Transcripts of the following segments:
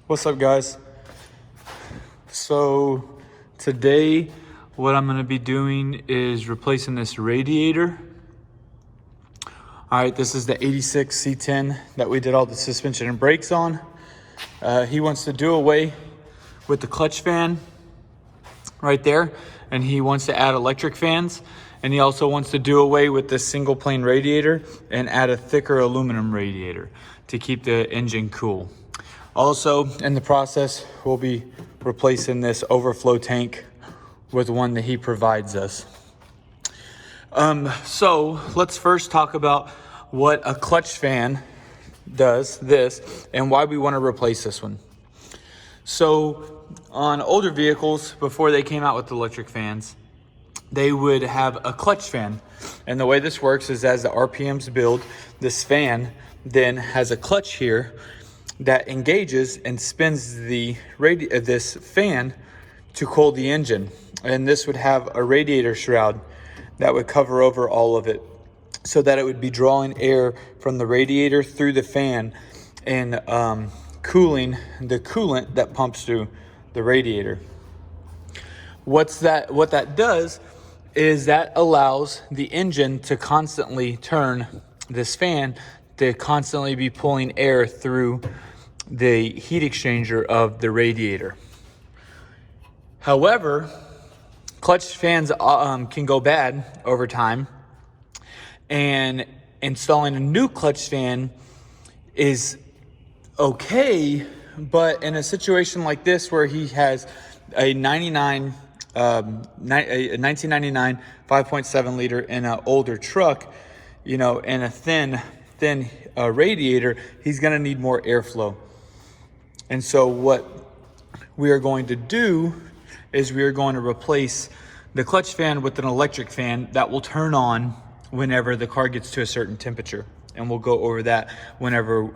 What's up, guys? So today what I'm going to be doing is replacing this radiator. All right, this is the 86 C10 that we did all the suspension and brakes on. He wants to do away with the clutch fan right there, and he wants to add electric fans, and he also wants to do away with this single plane radiator and add a thicker aluminum radiator to keep the engine cool. Also, in the process, we'll be replacing this overflow tank with one that he provides us. So let's first talk about what a clutch fan does, and why we want to replace this one. So on older vehicles, before they came out with electric fans, they would have a clutch fan. And the way this works is, as the RPMs build, this fan then has a clutch here that engages and spins this fan to cool the engine. And this would have a radiator shroud that would cover over all of it, so that it would be drawing air from the radiator through the fan and cooling the coolant that pumps through the radiator. What that does is that allows the engine to constantly turn, this fan to constantly be pulling air through the heat exchanger of the radiator. However, clutch fans can go bad over time, and installing a new clutch fan is okay, but in a situation like this where he has a 1999 5.7 liter in an older truck, and a thin radiator, he's going to need more airflow. And so what we are going to do is we are going to replace the clutch fan with an electric fan that will turn on whenever the car gets to a certain temperature. And we'll go over that whenever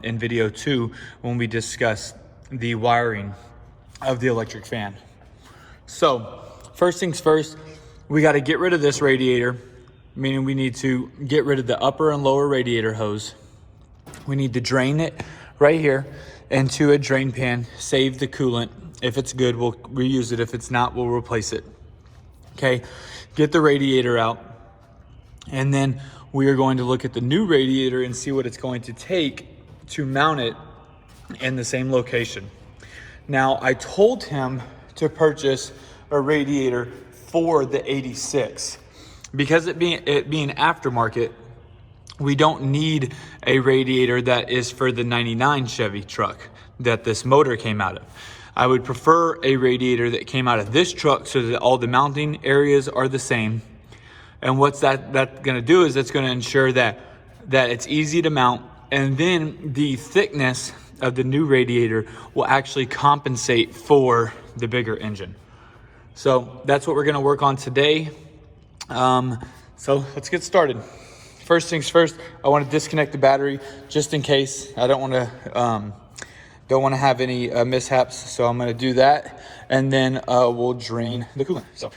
in video 2, when we discuss the wiring of the electric fan. So first things first, we got to get rid of this radiator, meaning we need to get rid of the upper and lower radiator hose. We need to drain it right here into a drain pan, save the coolant. If it's good, we'll reuse it. If it's not, we'll replace it. Okay, get the radiator out. And then we are going to look at the new radiator and see what it's going to take to mount it in the same location. Now, I told him to purchase a radiator for the 86. Because it being aftermarket, we don't need a radiator that is for the 99 Chevy truck that this motor came out of. I would prefer a radiator that came out of this truck so that all the mounting areas are the same. And what's that going to do is it's going to ensure that it's easy to mount, and then the thickness of the new radiator will actually compensate for the bigger engine. So that's what we're going to work on today. So let's get started. First things first, I want to disconnect the battery just in case. I don't want to have any mishaps, so I'm going to do that, and then we'll drain the coolant. So.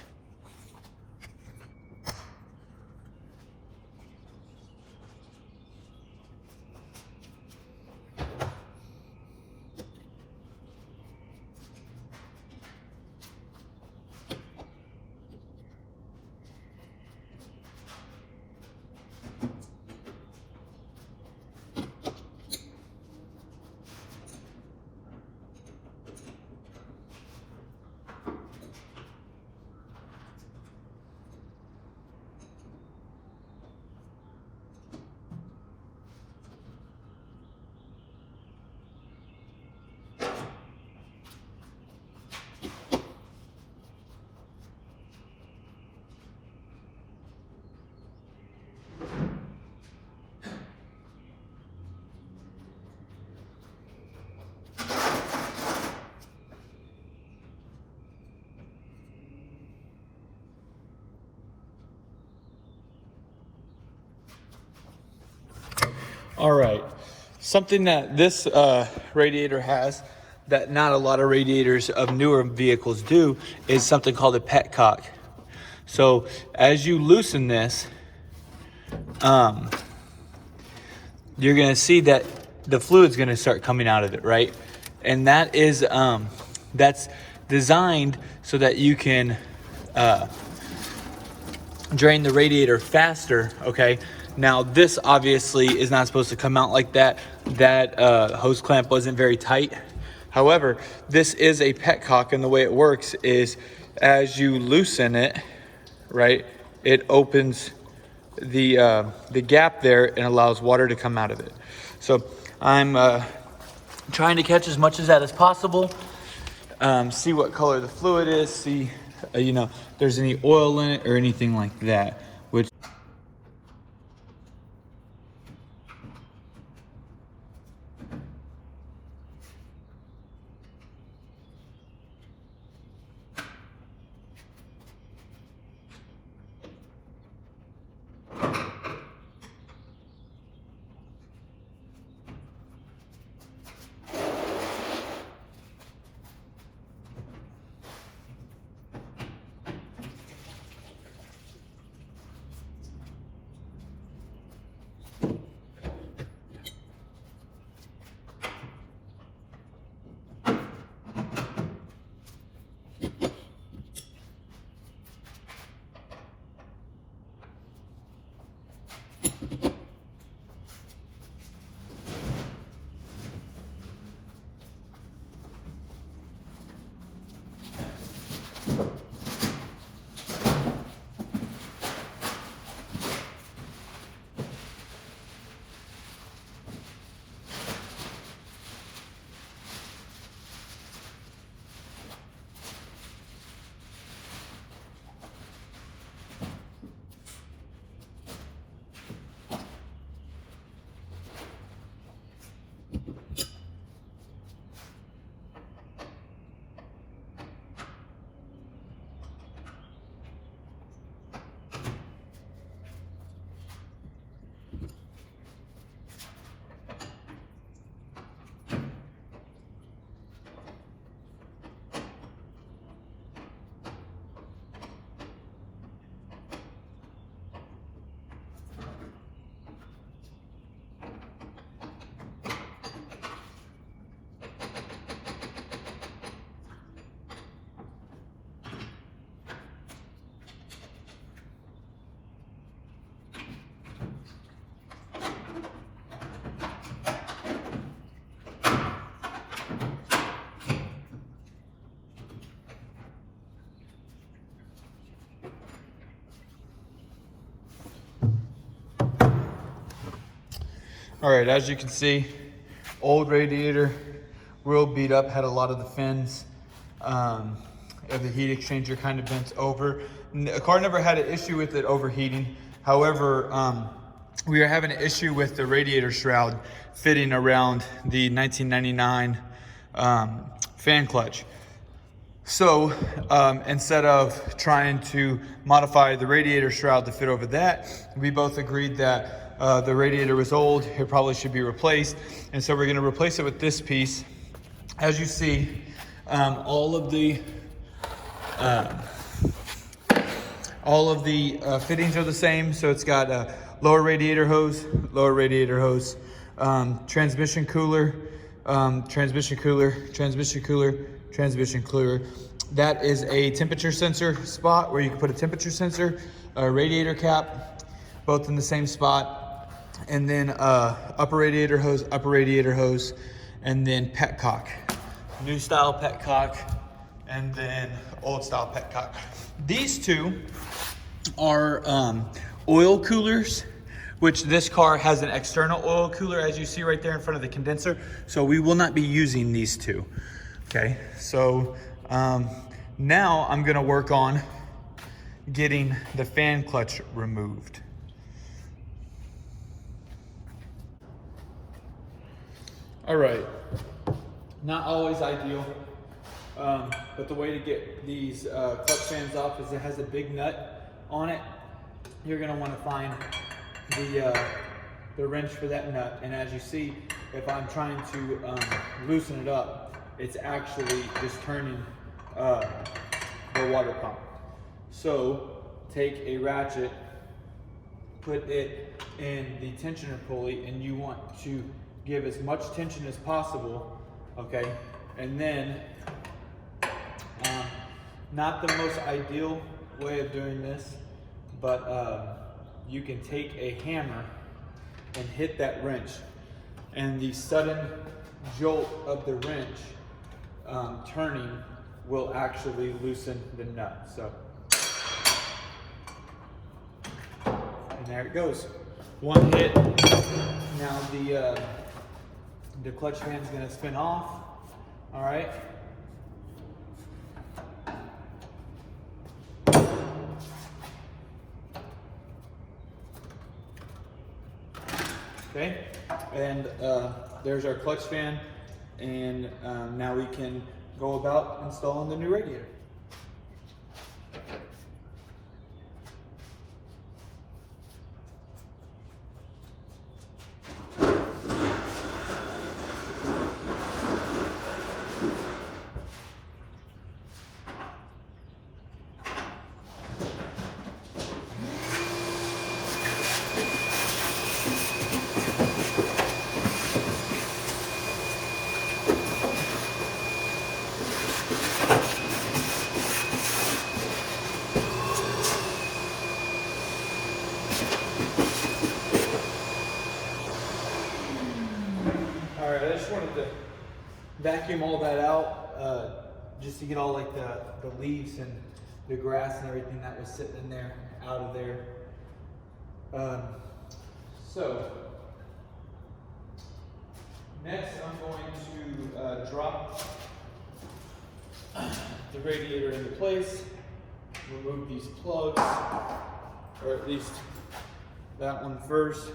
All right, something that this radiator has that not a lot of radiators of newer vehicles do is something called a petcock. So as you loosen this, you're gonna see that the fluid's gonna start coming out of it, right? and that is that's designed so that you can drain the radiator faster, okay? Now this obviously is not supposed to come out like that. That hose clamp wasn't very tight. However, this is a petcock, and the way it works is as you loosen it, right, it opens the gap there and allows water to come out of it. So I'm trying to catch as much of that as possible, see what color the fluid is, see you know, if there's any oil in it or anything like that, which all right, as you can see, old radiator, real beat up, had a lot of the fins of the heat exchanger kind of bent over. The car never had an issue with it overheating. However, we are having an issue with the radiator shroud fitting around the 1999 fan clutch. So instead of trying to modify the radiator shroud to fit over that, we both agreed that the radiator was old, it probably should be replaced. And so we're gonna replace it with this piece. As you see, all of the fittings are the same. So it's got a lower radiator hose, transmission cooler, transmission cooler. That is a temperature sensor spot where you can put a temperature sensor, a radiator cap, both in the same spot. And then upper radiator hose, and then petcock. New style petcock, and then old style petcock. These two are oil coolers, which this car has an external oil cooler, as you see right there in front of the condenser. So we will not be using these two. Okay, so now I'm gonna work on getting the fan clutch removed. All right, not always ideal, but the way to get these clutch fans off is it has a big nut on it. You're gonna wanna find the wrench for that nut. And as you see, if I'm trying to loosen it up, it's actually just turning the water pump. So take a ratchet, put it in the tensioner pulley, and you want to give as much tension as possible, okay? And then, not the most ideal way of doing this, but you can take a hammer and hit that wrench, and the sudden jolt of the wrench turning will actually loosen the nut. So, and there it goes. One hit. Now the clutch fan is going to spin off. All right. Okay, and there's our clutch fan, and now we can go about installing the new radiator. Alright, I just wanted to vacuum all that out, just to get all like the leaves and the grass and everything that was sitting in there out of there. So next I'm going to drop the radiator into place, remove these plugs, or at least that one first.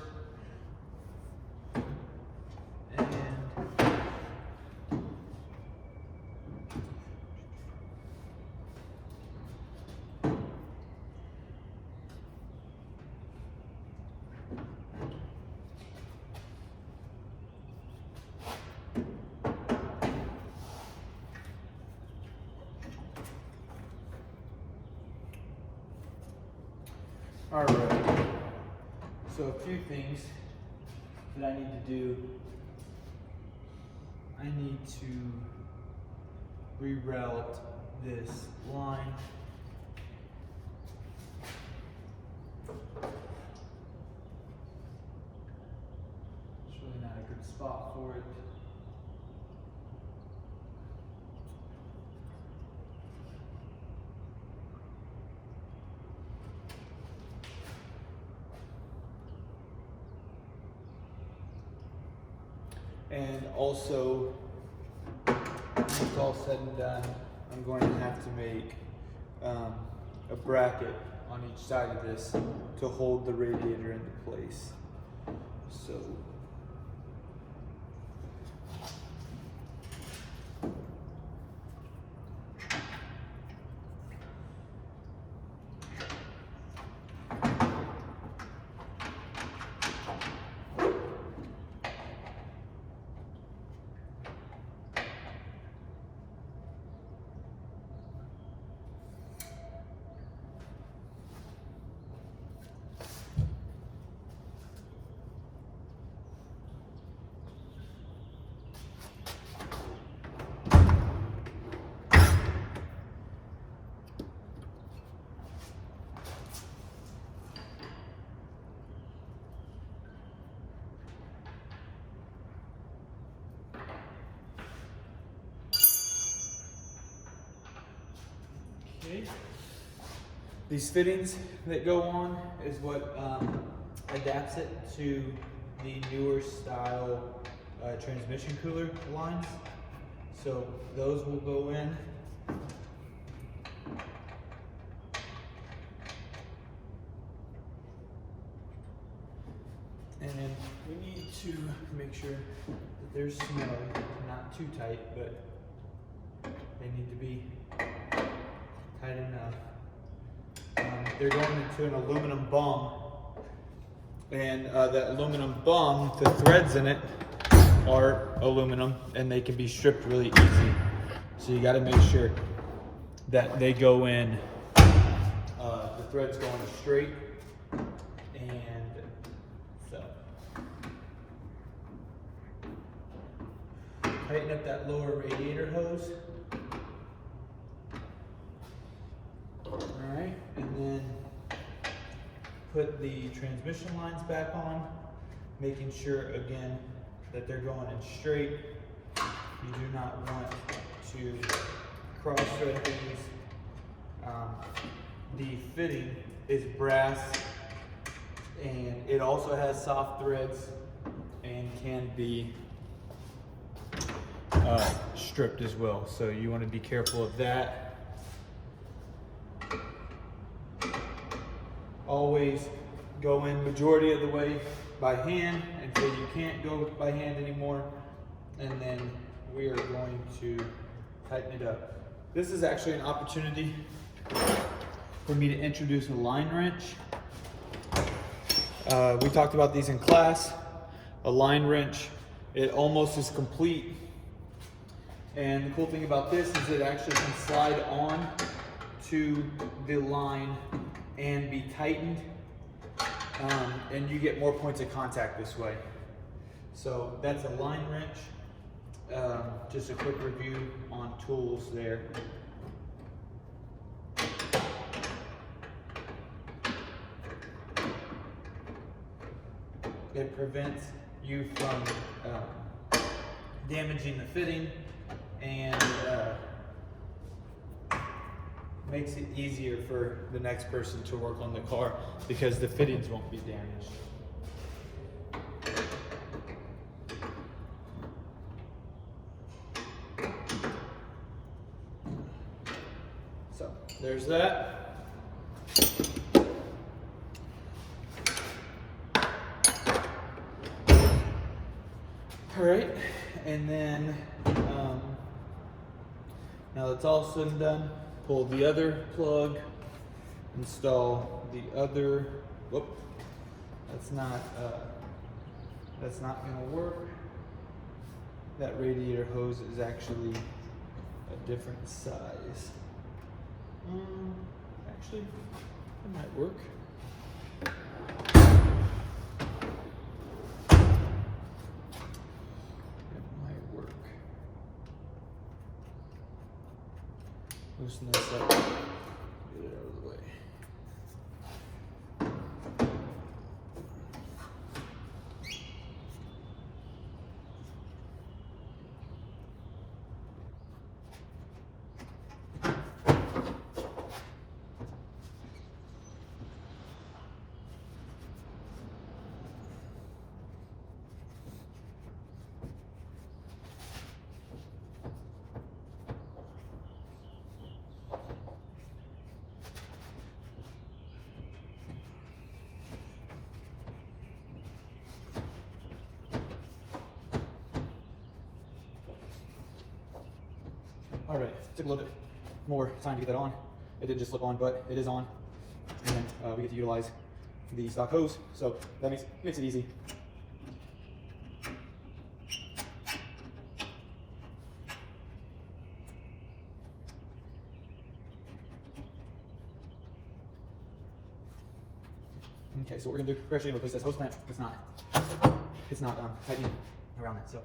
All right, so a few things that I need to do. I need to reroute this line. It's really not a good spot for it. And also, when it's all said and done, I'm going to have to make a bracket on each side of this to hold the radiator into place. So, okay. These fittings that go on is what adapts it to the newer style transmission cooler lines. So those will go in. And then we need to make sure that they're snug, not too tight, but they need to be tight enough. They're going into an aluminum bung, and that aluminum bung, the threads in it are aluminum, and they can be stripped really easy. So you got to make sure that they go in, the threads going straight, and so. tighten up that lower radiator hose. All right, and then put the transmission lines back on, making sure again that they're going in straight. You do not want to cross thread these. The fitting is brass, and it also has soft threads and can be stripped as well. So you want to be careful of that. Always go in majority of the way by hand until you can't go by hand anymore, and then we are going to tighten it up. This is actually an opportunity for me to introduce a line wrench. We talked about these in class. A line wrench, it almost is complete. And the cool thing about this is it actually can slide on to the line and be tightened. And you get more points of contact this way. So that's a line wrench. Just a quick review on tools there. It prevents you from damaging the fitting, and makes it easier for the next person to work on the car because the fittings won't be damaged. So there's that. All right, and then now that's all said and done, pull the other plug, install the other, whoop, that's not gonna work. That radiator hose is actually a different size. Actually, it might work. Loosen this up, get it out of the way. All right, took a little bit more time to get that on. It didn't just slip on, but it is on. And we get to utilize the stock hose, so that makes it easy. Okay, so what we're gonna do, we're actually gonna replace this hose clamp. It's not tightening around that. So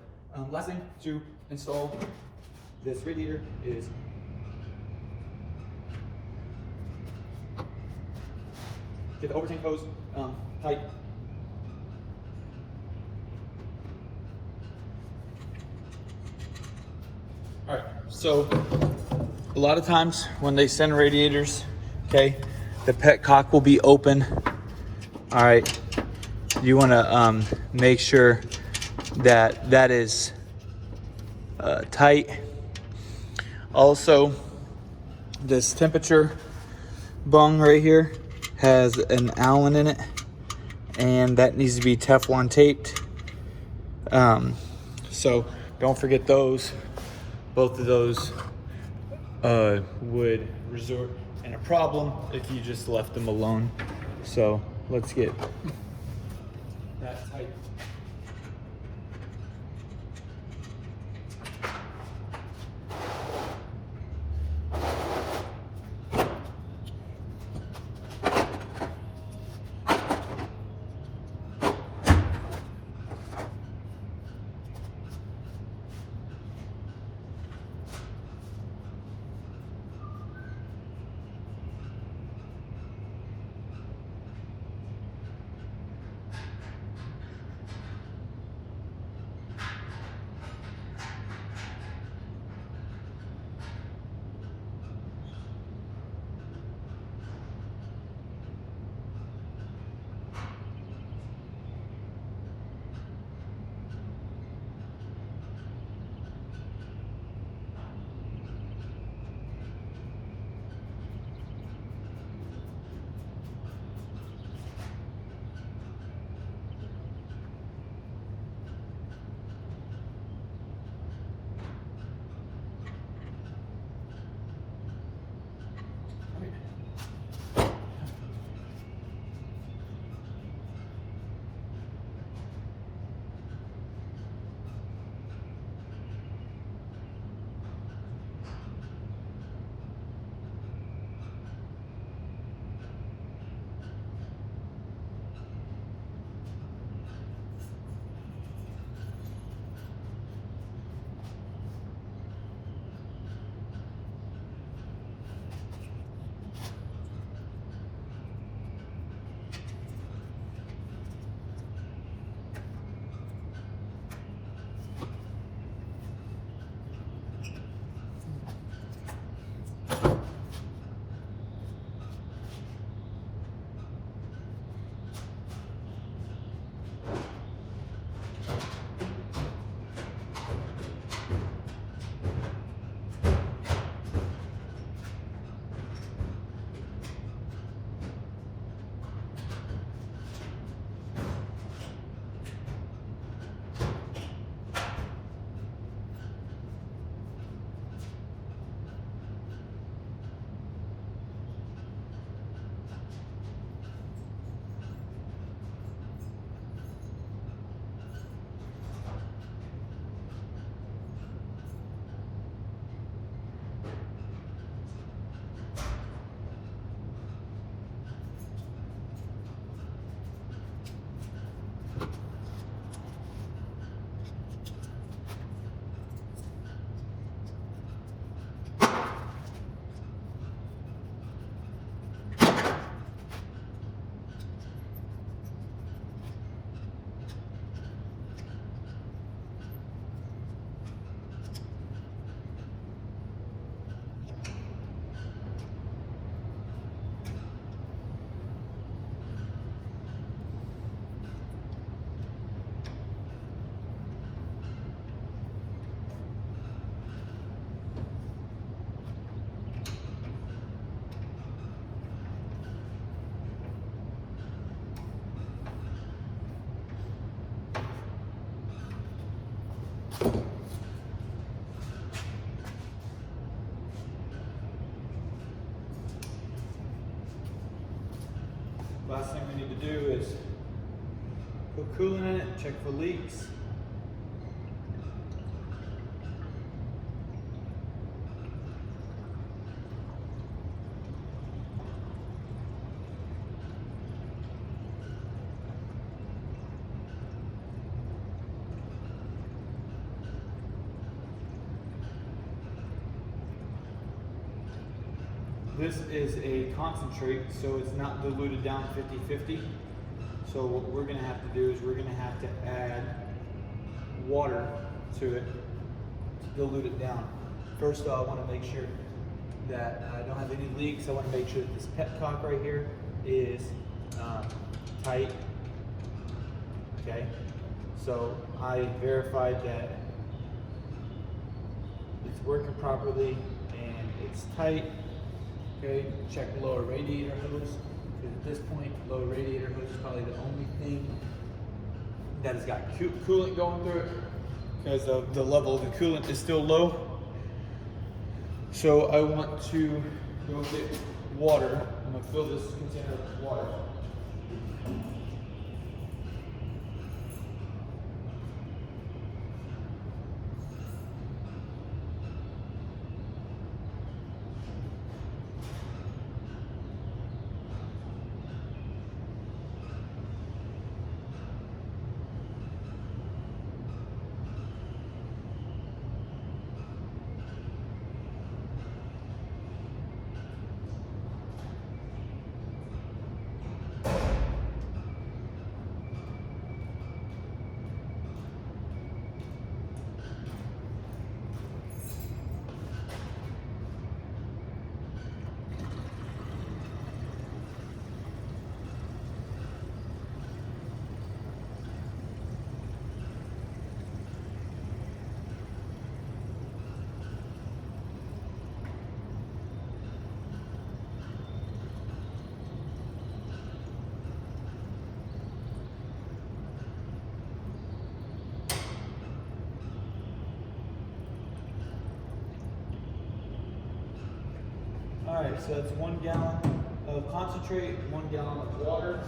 last thing to install this radiator is get the overtank hose tight. All right, so a lot of times when they send radiators, okay, the petcock will be open. All right, you want to make sure that that is tight. Also, this temperature bung right here has an Allen in it, and that needs to be Teflon taped. So don't forget those. Both of those would result in a problem if you just left them alone. So let's get that tight. thing we need to do is put coolant in it, check for leaks. This is a concentrate, so it's not diluted down 50-50. So what we're gonna have to do is we're gonna have to add water to it to dilute it down. First, I wanna make sure that I don't have any leaks. I wanna make sure that this petcock right here is tight, okay? So I verified that it's working properly and it's tight. Okay, check lower radiator hose, because at this point, lower radiator hose is probably the only thing that has got coolant going through it, because the level of the coolant is still low. So I want to go get water. I'm going to fill this container with water. All right, so that's 1 gallon of concentrate, 1 gallon of water.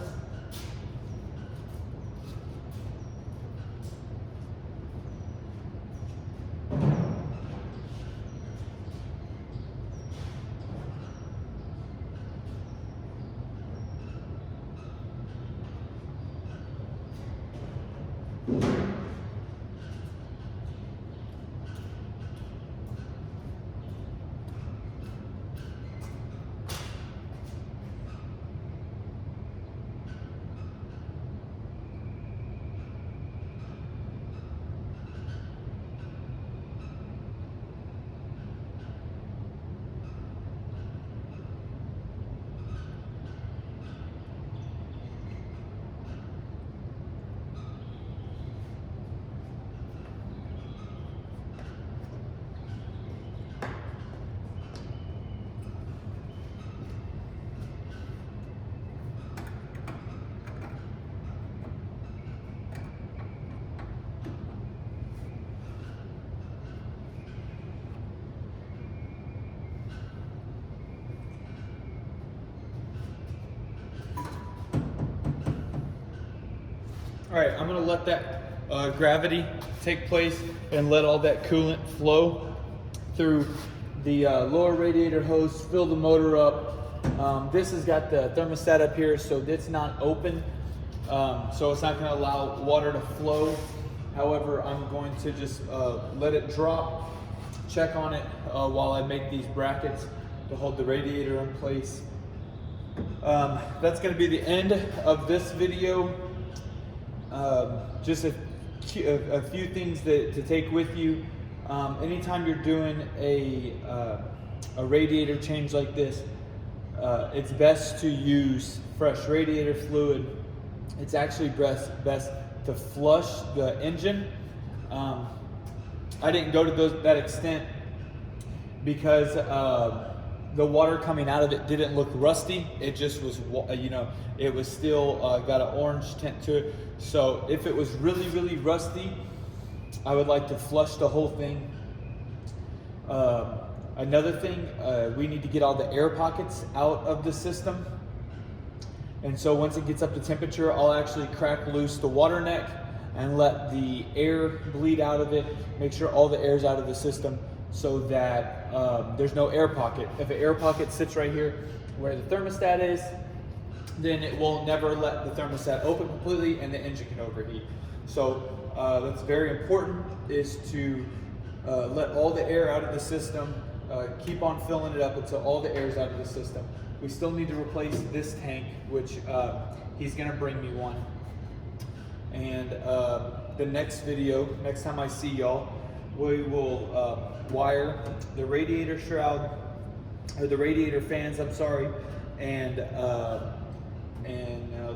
All right, I'm gonna let that gravity take place and let all that coolant flow through the lower radiator hose, fill the motor up. This has got the thermostat up here, so it's not open, so it's not gonna allow water to flow. However, I'm going to just let it drop, check on it while I make these brackets to hold the radiator in place. That's gonna be the end of this video. Just a few things to take with you. Anytime you're doing a radiator change like this, it's best to use fresh radiator fluid. It's actually best to flush the engine. I didn't go to that extent because the water coming out of it didn't look rusty. It just was, it was still got an orange tint to it. So if it was really, really rusty, I would like to flush the whole thing. Another thing, we need to get all the air pockets out of the system. And so once it gets up to temperature, I'll actually crack loose the water neck and let the air bleed out of it, make sure all the air's out of the system so that there's no air pocket. If an air pocket sits right here where the thermostat is, then it will never let the thermostat open completely and the engine can overheat. So that's very important, is to let all the air out of the system, keep on filling it up until all the air is out of the system. We still need to replace this tank, which he's gonna bring me one. And the next video, next time I see y'all, we will wire the radiator shroud, or the radiator fans, I'm sorry, and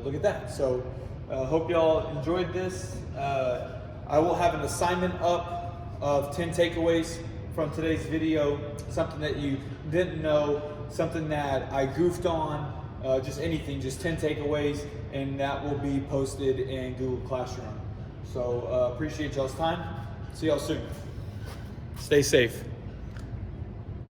look at that. So hope y'all enjoyed this. I will have an assignment up of 10 takeaways from today's video, something that you didn't know, something that I goofed on, just anything, just 10 takeaways, and that will be posted in Google Classroom. So appreciate y'all's time. See y'all soon. Stay safe.